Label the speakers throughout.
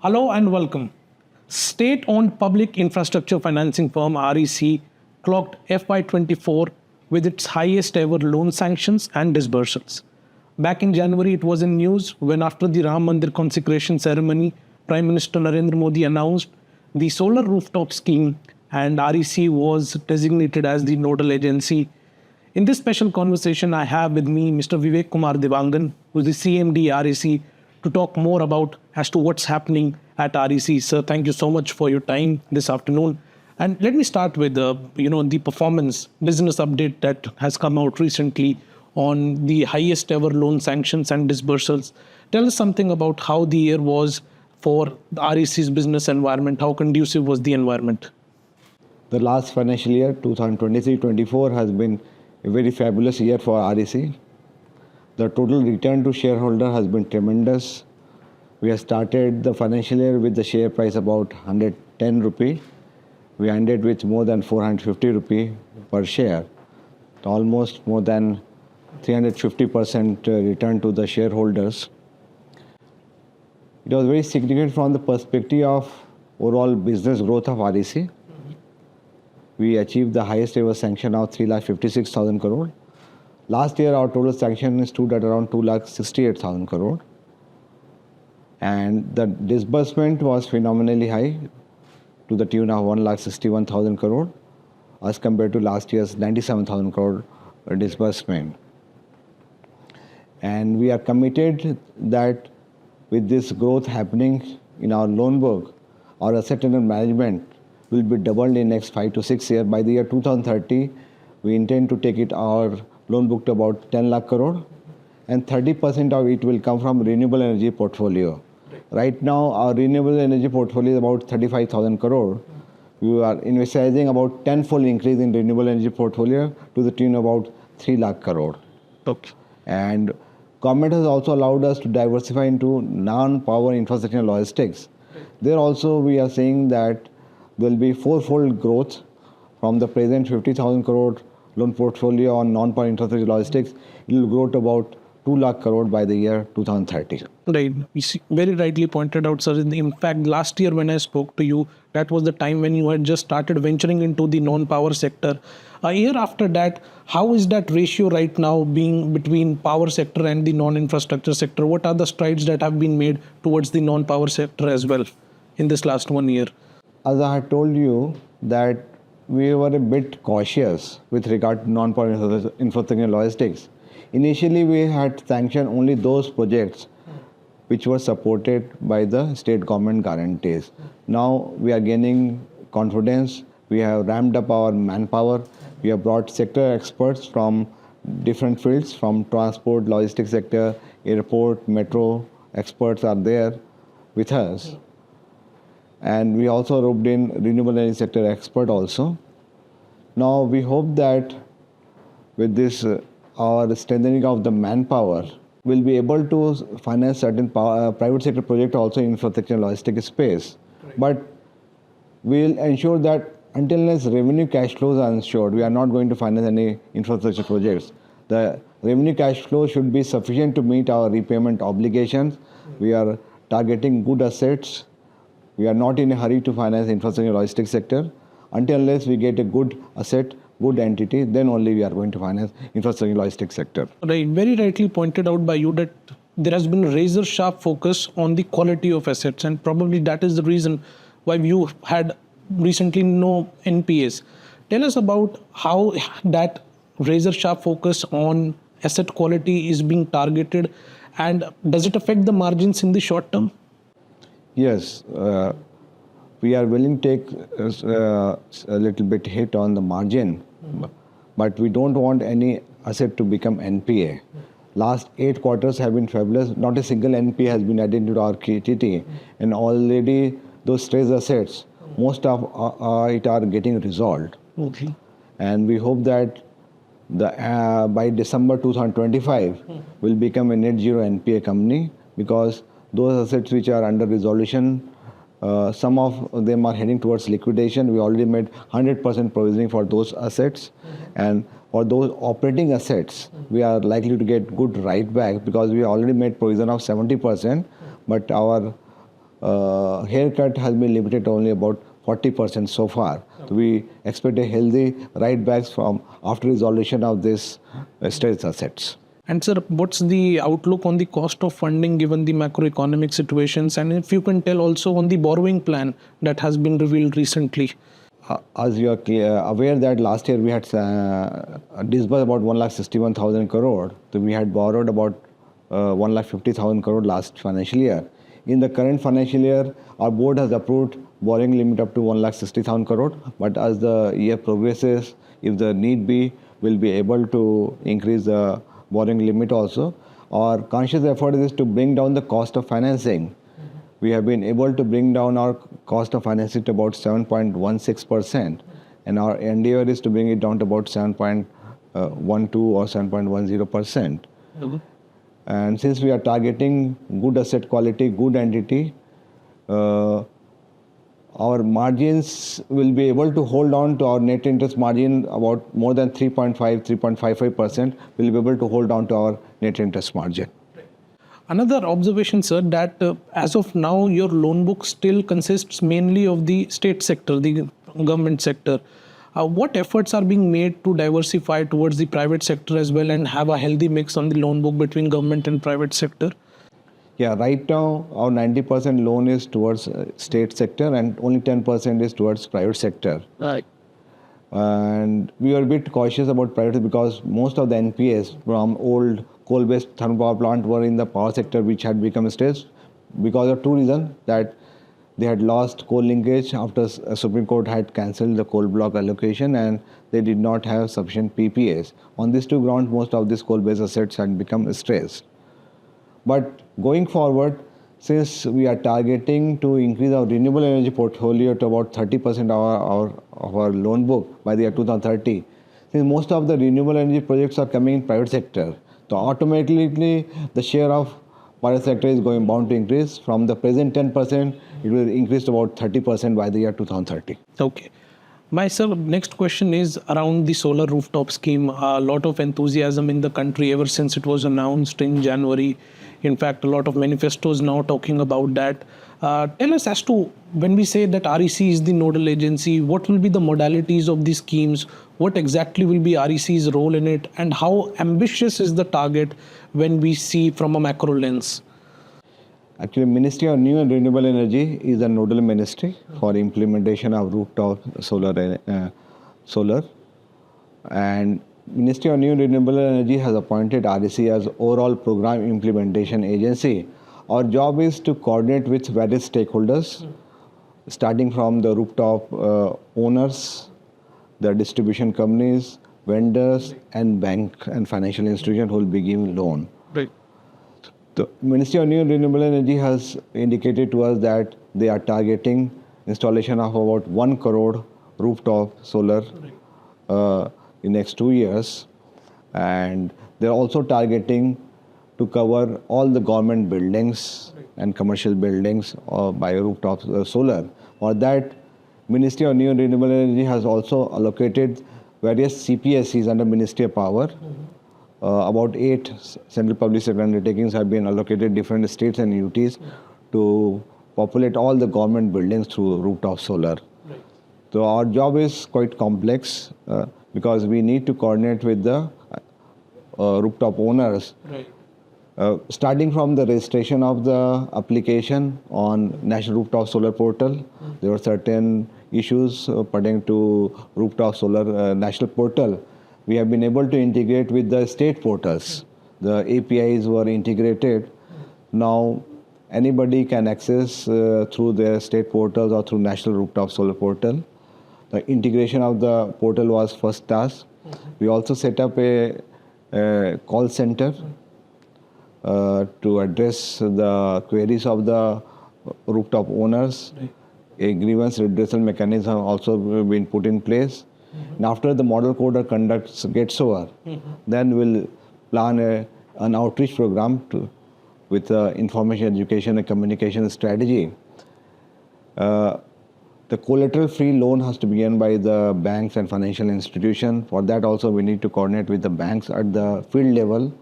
Speaker 1: Hello and welcome. State-owned public infrastructure financing firm REC clocked FY24 with its highest ever loan sanctions and disbursals. Back in January, it was in news when after the Ram Mandir consecration ceremony, Prime Minister Narendra Modi announced the solar rooftop scheme and REC was designated as the nodal agency. In this special conversation, I have with me Mr. Vivek Kumar Dewangan, who is the CMD REC, to talk more about as to what's happening at REC. Sir, thank you so much for your time this afternoon. And let me start with the performance business update that has come out recently on the highest ever loan sanctions and disbursals. Tell us something about how the year was for the REC's business environment. How conducive was the environment?
Speaker 2: The last financial year, 2023-24, has been a very fabulous year for REC. The total return to shareholder has been tremendous. We have started the financial year with the share price about 110 rupee. We ended with more than 450 rupee per share, almost more than 350% return to the shareholders. It was very significant from the perspective of overall business growth of REC. We achieved the highest ever sanction of 3,56,000 crore. Last year, our total sanction stood at around 2,68,000 crore. And the disbursement was phenomenally high to the tune of 1,61,000 crore as compared to last year's 97,000 crore disbursement. And we are committed that with this growth happening in our loan book, our asset under management will be doubled in next 5 to 6 years. By the year 2030, we intend to take our loan book to about 10 lakh crore, and 30% of it will come from renewable energy portfolio. Right now, our renewable energy portfolio is about 35,000 crore. We are envisaging about 10-fold increase in renewable energy portfolio to the tune of about 3 lakh crore.
Speaker 1: Okay.
Speaker 2: And government has also allowed us to diversify into non-power infrastructure and logistics. There also we are saying that there will be fourfold growth from the present 50,000 crore loan portfolio on non-power infrastructure logistics. It will grow to about 2 lakh crore by the year 2030.
Speaker 1: Right. You see, very rightly pointed out, sir. In fact, last year when I spoke to you, that was the time when you had just started venturing into the non-power sector. A year after that, how is that ratio right now being between power sector and the non-infrastructure sector? What are the strides that have been made towards the non-power sector as well in this last 1 year?
Speaker 2: As I had told you that we were a bit cautious with regard to non-power infrastructure and logistics. Initially, we had sanctioned only those projects which were supported by the state government guarantees. Now we are gaining confidence. We have ramped up our manpower. We have brought sector experts from different fields, from transport, logistics sector, airport, metro. Experts are there with us. And we also roped in renewable energy sector expert also. Now we hope that with this, our strengthening of the manpower, we'll be able to finance certain private sector projects also in infrastructure and logistics space. Right. But we'll ensure that until unless revenue cash flows are ensured, we are not going to finance any infrastructure projects. The revenue cash flow should be sufficient to meet our repayment obligations. We are targeting good assets. We are not in a hurry to finance infrastructure and logistics sector. Until unless we get a good asset, good entity, then only we are going to finance infrastructure and logistics sector.
Speaker 1: Right. Very rightly pointed out by you that there has been a razor sharp focus on the quality of assets, and probably that is the reason why you had recently no NPAs. Tell us about how that razor sharp focus on asset quality is being targeted, and does it affect the margins in the short term?
Speaker 2: Yes. We are willing to take a little bit hit on the margin, but we don't want any asset to become NPA. Last 8 quarters have been fabulous. Not a single NPA has been added to our KTT, and already those stressed assets, most of it are getting resolved.
Speaker 1: Okay.
Speaker 2: And we hope that by December 2025 will become a net zero NPA company, because those assets which are under resolution Some of them are heading towards liquidation. We already made 100% provisioning for those assets. And for those operating assets, we are likely to get good write back because we already made provision of 70%, but our haircut has been limited to only about 40% so far. So we expect a healthy write backs from after resolution of this stressed assets.
Speaker 1: And sir, what's the outlook on the cost of funding given the macroeconomic situations? And if you can tell also on the borrowing plan that has been revealed recently.
Speaker 2: As you are aware that last year we had disbursed about 1,61,000 crore. So we had borrowed about 1,50,000 crore last financial year. In the current financial year, our board has approved borrowing limit up to 1,60,000 crore. But as the year progresses, if the need be, we'll be able to increase the borrowing limit also. Our conscious effort is to bring down the cost of financing. We have been able to bring down our cost of financing to about 7.16%, and our endeavor is to bring it down to about 7.12 or 7.10%. And since we are targeting good asset quality, good entity, our margins will be able to hold on to our net interest margin about more than 3.55%. We'll be able to hold on to our net interest margin.
Speaker 1: Another observation, sir, that as of now, your loan book still consists mainly of the state sector, the government sector. What efforts are being made to diversify towards the private sector as well and have a healthy mix on the loan book between government and private sector?
Speaker 2: Yeah, right now our 90% loan is towards state sector and only 10% is towards private sector.
Speaker 1: Right.
Speaker 2: And we are a bit cautious about private because most of the NPAs from old coal-based thermal power plant were in the power sector, which had become stressed because of two reasons: that they had lost coal linkage after Supreme Court had cancelled the coal block allocation, and they did not have sufficient PPAs. On these two grounds, most of these coal-based assets had become stressed. But going forward, since we are targeting to increase our renewable energy portfolio to about 30% of our loan book by the year 2030, since most of the renewable energy projects are coming in private sector, so automatically the share of private sector is bound to increase. From the present 10%, it will increase to about 30% by the year 2030.
Speaker 1: Okay. My sir, next question is around the solar rooftop scheme. A lot of enthusiasm in the country ever since it was announced in January. In fact, a lot of manifestos now talking about that. Tell us as to when we say that REC is the nodal agency, what will be the modalities of these schemes? What exactly will be REC's role in it? And how ambitious is the target when we see from a macro lens?
Speaker 2: Actually, Ministry of New and Renewable Energy is a nodal ministry for implementation of rooftop solar. And Ministry of New and Renewable Energy has appointed REC as overall program implementation agency. Our job is to coordinate with various stakeholders, starting from the rooftop owners, the distribution companies, vendors, and bank and financial institutions who will be giving loan.
Speaker 1: Right.
Speaker 2: The Ministry of New and Renewable Energy has indicated to us that they are targeting installation of about 1 crore rooftop solar in next 2 years, and they are also targeting to cover all the government buildings and commercial buildings by rooftop solar. For that, Ministry of New and Renewable Energy has also allocated various CPSEs under Ministry of Power. About 8 central public sector undertakings have been allocated different states and UTs to populate all the government buildings through rooftop solar. Right. So our job is quite complex because we need to coordinate with the rooftop owners. Right. Starting from the registration of the application on National Rooftop Solar Portal, there were certain issues pertaining to rooftop solar national portal. We have been able to integrate with the state portals. The APIs were integrated. Now anybody can access through their state portals or through National Rooftop Solar Portal. The integration of the portal was first task. We also set up a call center to address the queries of the rooftop owners. A grievance redressal mechanism also been put in place. And after the model code of conduct gets over, then we'll plan an outreach program with information, education, and communication strategy. The collateral-free loan has to be given by the banks and financial institution. For that also we need to coordinate with the banks at the field level.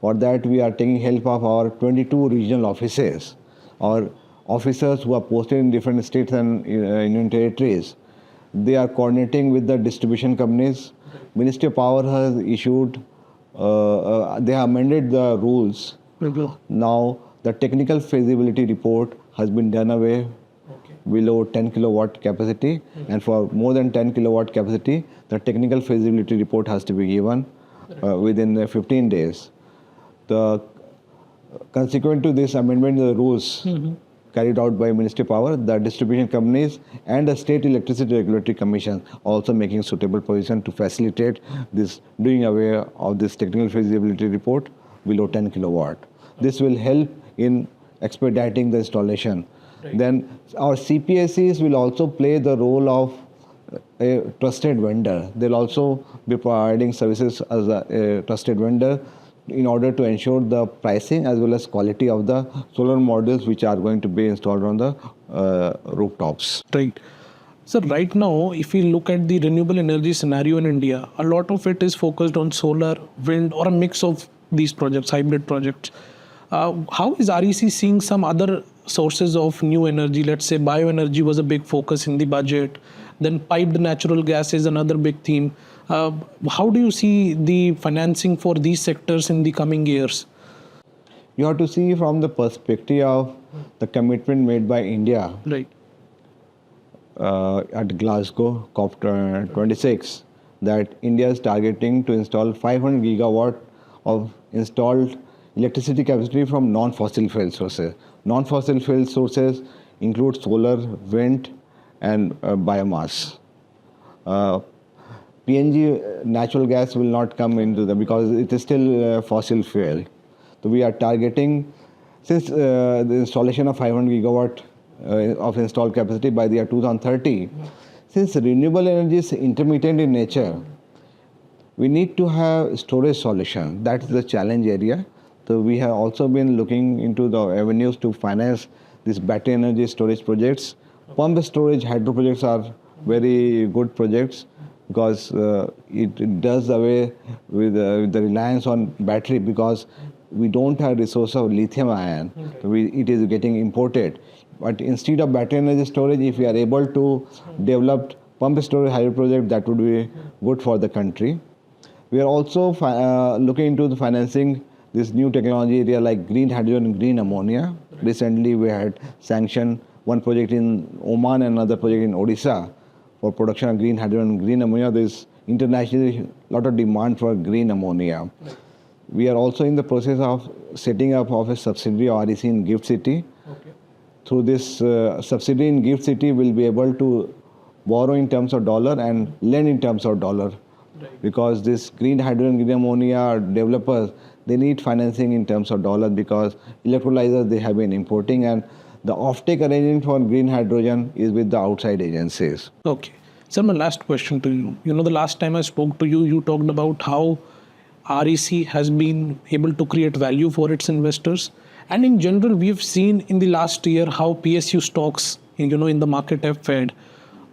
Speaker 2: For that we are taking help of our 22 regional offices or officers who are posted in different states and union territories. They are coordinating with the distribution companies. Ministry of Power has issued, they have amended the rules. Now the technical feasibility report has been done away below 10 kilowatt capacity, and for more than 10 kilowatt capacity, the technical feasibility report has to be given within 15 days. The consequent to this amendment of the rules carried out by Ministry of Power, the distribution companies and the State Electricity Regulatory Commission also making suitable provision to facilitate this doing away of this technical feasibility report below 10 kilowatt. This will help in expediting the installation. Then our CPSEs will also play the role of a trusted vendor. They'll also be providing services as a trusted vendor in order to ensure the pricing as well as quality of the solar modules which are going to be installed on the rooftops.
Speaker 1: Right. So right now, if we look at the renewable energy scenario in India, a lot of it is focused on solar, wind, or a mix of these projects, hybrid projects. How is REC seeing some other sources of new energy? Let's say bioenergy was a big focus in the budget. Then piped natural gas is another big theme. How do you see the financing for these sectors in the coming years?
Speaker 2: You have to see from the perspective of the commitment made by India at Glasgow COP26 that India is targeting to install 500 gigawatt of installed electricity capacity from non-fossil fuel sources. Non-fossil fuel sources include solar, wind, and biomass. PNG natural gas will not come into the because it is still fossil fuel. So we are targeting, since the installation of 500 gigawatt of installed capacity by the year 2030, since renewable energy is intermittent in nature, we need to have storage solution. That's the challenge area. So we have also been looking into the avenues to finance these battery energy storage projects. Pump storage hydro projects are very good projects because it does away with the reliance on battery because we don't have resource of lithium ion. So it is getting imported. But instead of battery energy storage, if we are able to develop pump storage hydro project, that would be good for the country. We are also looking into the financing this new technology area like green hydrogen and green ammonia. Recently we had sanctioned one project in Oman and another project in Odisha for production of green hydrogen and green ammonia. There is internationally a lot of demand for green ammonia. We are also in the process of setting up of a subsidiary of REC in Gift City. Through this subsidiary in Gift City, we will be able to borrow in terms of dollar and lend in terms of dollar. Because this green hydrogen, green ammonia developers, they need financing in terms of dollar because electrolyzers they have been importing and the offtake arrangement for green hydrogen is with the outside agencies.
Speaker 1: Okay. Sir, my last question to you. You know, the last time I spoke to you, you talked about how REC has been able to create value for its investors. And in general, we've seen in the last year how PSU stocks, in the market have fared.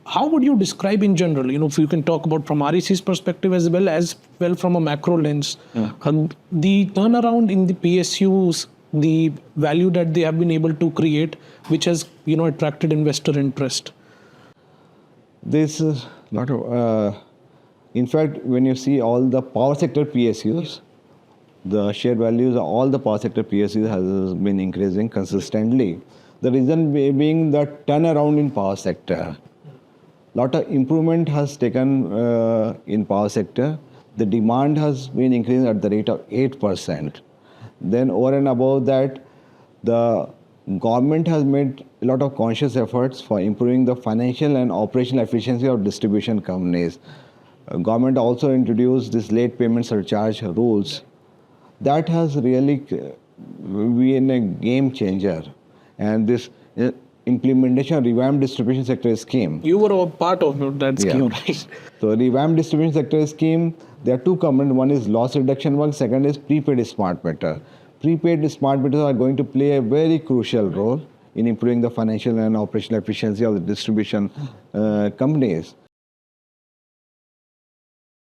Speaker 1: How would you describe in general, if you can talk about from REC's perspective as well from a macro lens, the turnaround in the PSUs, the value that they have been able to create, which has, attracted investor interest?
Speaker 2: This is a lot of, in fact, when you see all the power sector PSUs, the share values of all the power sector PSUs has been increasing consistently. The reason being the turnaround in power sector. Lot of improvement has taken in power sector. The demand has been increasing at the rate of 8%. Then over and above that, the government has made a lot of conscious efforts for improving the financial and operational efficiency of distribution companies. Government also introduced this late payment surcharge rules. That has really been a game changer. And this implementation of revamped distribution sector scheme.
Speaker 1: You were a part of that scheme, right?
Speaker 2: So revamped distribution sector scheme, there are two components. One is loss reduction work, second is prepaid smart meter. Prepaid smart meters are going to play a very crucial role in improving the financial and operational efficiency of the distribution companies.